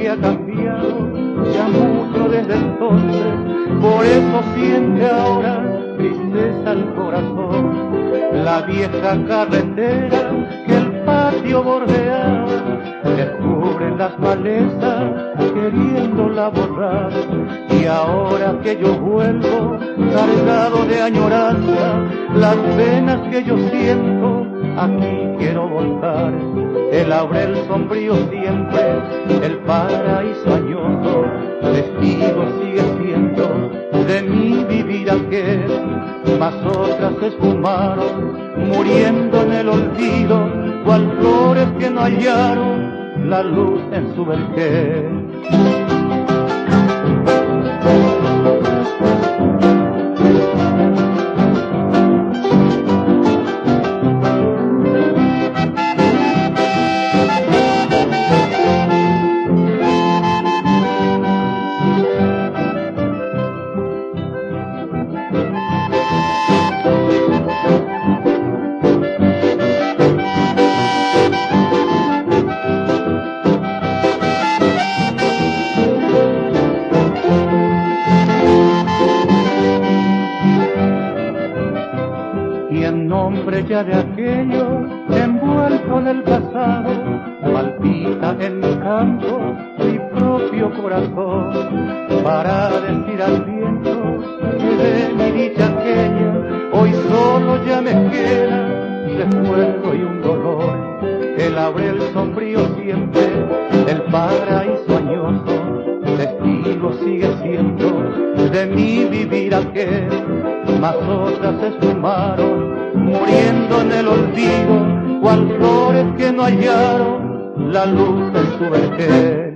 que ha cambiado ya mucho desde entonces, por eso siente ahora tristeza el corazón. La vieja carretera que el patio bordeaba descubre las malezas queriéndola borrar, y ahora que yo vuelvo cargado de añoranza, las penas que yo siento aquí quiero volcar. El laurel sombrío siempre, el paraíso añoso, testigo sigue siendo de mi vivir aquel. Mas otras se esfumaron, muriendo en el olvido, cual flores que no hallaron la luz en su vergel. Y en nombre ya de aquello, envuelto en el pasado, palpita en mi campo mi propio corazón, para decir al viento que de mi dicha aquella hoy solo ya me queda recuerdo y un dolor. El laurel sombrío siempre, el paraíso añoso, testigo sigue siendo de mi vivir aquel. Mas otras se esfumaron, muriendo en el olvido, cual flores que no hallaron la luz en su vergel.